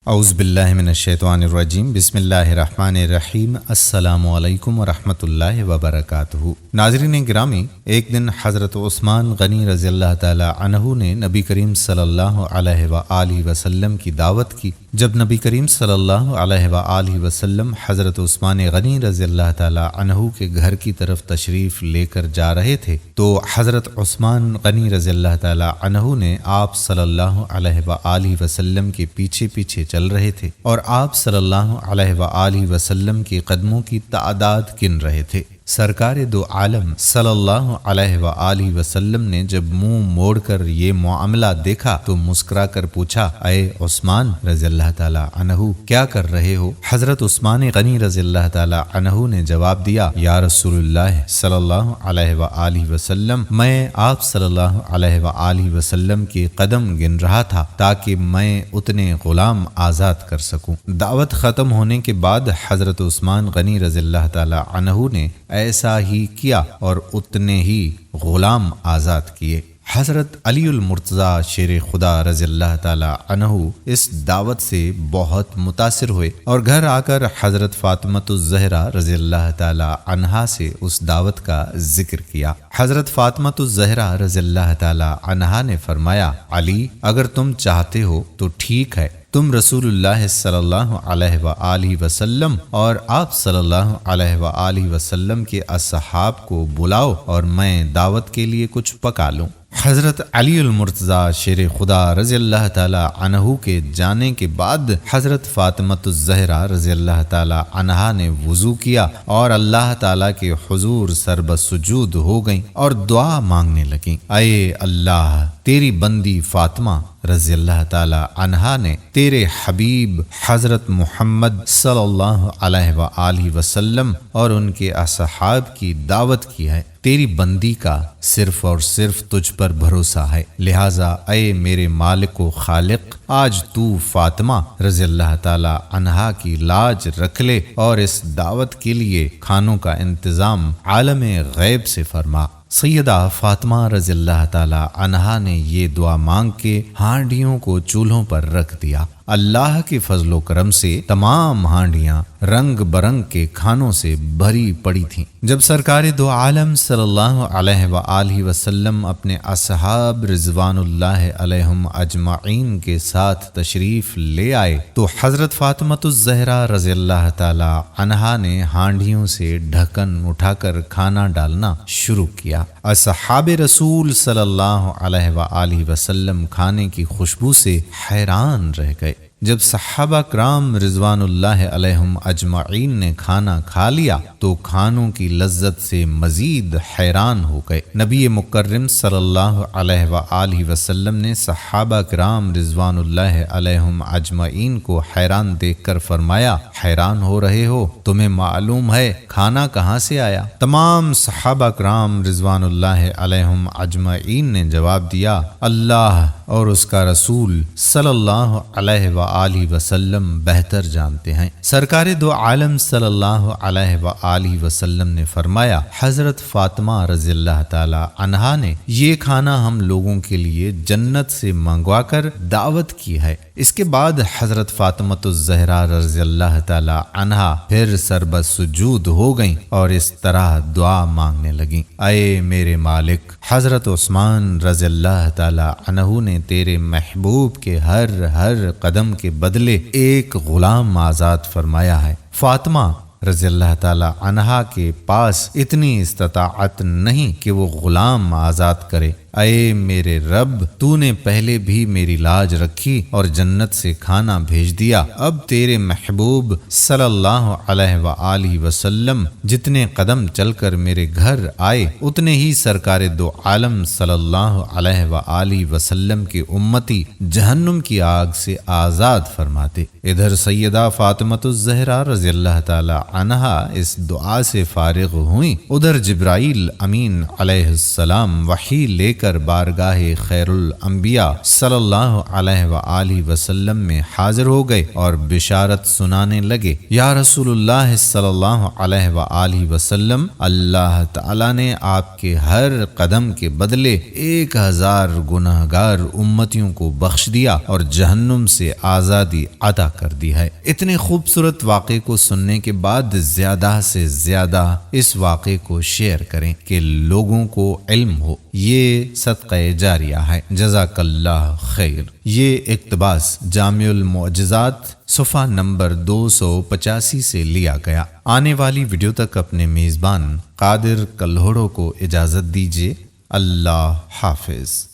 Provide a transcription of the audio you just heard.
اعوذ باللہ من الشیطان الرجیم بسم اللہ الرحمن الرحیم السلام علیکم ورحمۃ اللہ وبرکاتہ۔ ناظرین گرامی، ایک دن حضرت عثمان غنی رضی اللہ تعالی عنہ نے نبی کریم صلی اللہ علیہ وآلہ وسلم کی دعوت کی۔ جب نبی کریم صلی اللہ علیہ وآلہ وسلم حضرت عثمان غنی رضی اللہ تعالی عنہ کے گھر کی طرف تشریف لے کر جا رہے تھے تو حضرت عثمان غنی رضی اللہ تعالی عنہ نے آپ صلی اللہ علیہ وآلہ وسلم کے پیچھے پیچھے چل رہے تھے اور آپ صلی اللہ علیہ وآلہ وسلم کے قدموں کی تعداد گن رہے تھے۔ سرکار دو عالم صلی اللہ علیہ وآلہ وسلم نے جب منہ موڑ کر یہ معاملہ دیکھا تو مسکرا کر پوچھا، اے عثمان رضی اللہ تعالی عنہ، کیا کر رہے ہو؟ حضرت عثمان غنی رضی اللہ تعالی عنہ نے جواب دیا، یا رسول اللہ صلی اللہ علیہ وآلہ وسلم، میں آپ صلی اللہ علیہ وآلہ وسلم کے قدم گن رہا تھا تاکہ میں اتنے غلام آزاد کر سکوں۔ دعوت ختم ہونے کے بعد حضرت عثمان غنی رضی اللہ تعالی عنہ نے ایسا ہی کیا اور اتنے ہی غلام آزاد کیے۔ حضرت علی المرتضیٰ شیر خدا رضی اللہ تعالی عنہ اس دعوت سے بہت متاثر ہوئے اور گھر آ کر حضرت فاطمۃ الزہرا رضی اللہ تعالی عنہا سے اس دعوت کا ذکر کیا۔ حضرت فاطمۃ الزہرا رضی اللہ تعالی عنہا نے فرمایا، علی، اگر تم چاہتے ہو تو ٹھیک ہے، تم رسول اللہ صلی اللہ علیہ وآلہ وسلم اور آپ صلی اللہ علیہ وآلہ وسلم کے اصحاب کو بلاؤ اور میں دعوت کے لیے کچھ پکا لوں۔ حضرت علی المرتضیٰ شیر خدا رضی اللہ تعالی عنہ کے جانے کے بعد حضرت فاطمۃ الزہرا رضی اللہ تعالی عنہا نے وضو کیا اور اللہ تعالی کے حضور سربسجود ہو گئیں اور دعا مانگنے لگیں، اے اللہ، تیری بندی فاطمہ رضی اللہ تعالی عنہا نے تیرے حبیب حضرت محمد صلی اللہ علیہ وآلہ وسلم اور ان کے اصحاب کی دعوت کی ہے، تیری بندی کا صرف اور صرف تجھ پر بھروسہ ہے، لہٰذا اے میرے مالک و خالق، آج تو فاطمہ رضی اللہ تعالی عنہا کی لاج رکھ لے اور اس دعوت کے لیے کھانوں کا انتظام عالم غیب سے فرما۔ سیدہ فاطمہ رضی اللہ تعالی عنہا نے یہ دعا مانگ کے ہانڈیوں کو چولہوں پر رکھ دیا۔ اللہ کے فضل و کرم سے تمام ہانڈیاں رنگ برنگ کے کھانوں سے بھری پڑی تھیں۔ جب سرکار دو عالم صلی اللہ علیہ وآلہ وسلم اپنے اصحاب رضوان اللہ علیہم اجمعین کے ساتھ تشریف لے آئے تو حضرت فاطمۃ الزہرا رضی اللہ تعالی عنہا نے ہانڈیوں سے ڈھکن اٹھا کر کھانا ڈالنا شروع کیا۔ اصحاب رسول صلی اللہ علیہ وآلہ وسلم کھانے کی خوشبو سے حیران رہ گئے۔ جب صحابہ کرام رضوان اللہ علیہم اجمعین نے کھانا کھا لیا تو کھانوں کی لذت سے مزید حیران ہو گئے۔ نبی مکرم صلی اللہ علیہ وآلہ وسلم نے صحابہ کرام رضوان اللہ علیہم اجمعین کو حیران دیکھ کر فرمایا، حیران ہو رہے ہو؟ تمہیں معلوم ہے کھانا کہاں سے آیا؟ تمام صحابہ کرام رضوان اللہ علیہم اجمعین نے جواب دیا، اللہ اور اس کا رسول صلی اللہ علیہ وآلہ وسلم بہتر جانتے ہیں۔ سرکار دو عالم صلی اللہ علیہ وآلہ وسلم نے فرمایا، حضرت فاطمہ رضی اللہ تعالی عنہا نے یہ کھانا ہم لوگوں کے لیے جنت سے منگوا کر دعوت کی ہے۔ اس کے بعد حضرت فاطمۃ الزہرا رضی اللہ تعالی عنہا پھر سربسجود ہو گئیں اور اس طرح دعا مانگنے لگیں، اے میرے مالک، حضرت عثمان رضی اللہ تعالی عنہ نے تیرے محبوب کے ہر قدم کے بدلے ایک غلام آزاد فرمایا ہے۔ فاطمہ رضی اللہ تعالی عنہا کے پاس اتنی استطاعت نہیں کہ وہ غلام آزاد کرے۔ اے میرے رب، تو نے پہلے بھی میری لاج رکھی اور جنت سے کھانا بھیج دیا، اب تیرے محبوب صلی اللہ علیہ وآلہ وسلم جتنے قدم چل کر میرے گھر آئے اتنے ہی سرکار دو عالم صلی اللہ علیہ وآلہ وسلم کے امتی جہنم کی آگ سے آزاد فرماتے۔ ادھر سیدہ فاطمۃ الزہرا رضی اللہ تعالی عنہا اس دعا سے فارغ ہوئیں، ادھر جبرائیل امین علیہ السلام وحی لے کر بارگاہ خیر الانبیاء صلی اللہ علیہ وآلہ وسلم میں حاضر ہو گئے اور بشارت سنانے لگے، یا رسول اللہ صلی اللہ علیہ وآلہ وسلم، اللہ تعالیٰ نے آپ کے ہر قدم کے بدلے 1000 گناہگار امتیوں کو بخش دیا اور جہنم سے آزادی عطا کر دی ہے۔ اتنے خوبصورت واقعے کو سننے کے بعد زیادہ سے زیادہ اس واقعے کو شیئر کریں کہ لوگوں کو علم ہو۔ یہ صدقہ جاریہ ہے۔ جزاک اللہ خیر۔ یہ اقتباس جامع المعجزات صفحہ نمبر 285 سے لیا گیا۔ آنے والی ویڈیو تک اپنے میزبان قادر کلہوڑو کو اجازت دیجیے۔ اللہ حافظ۔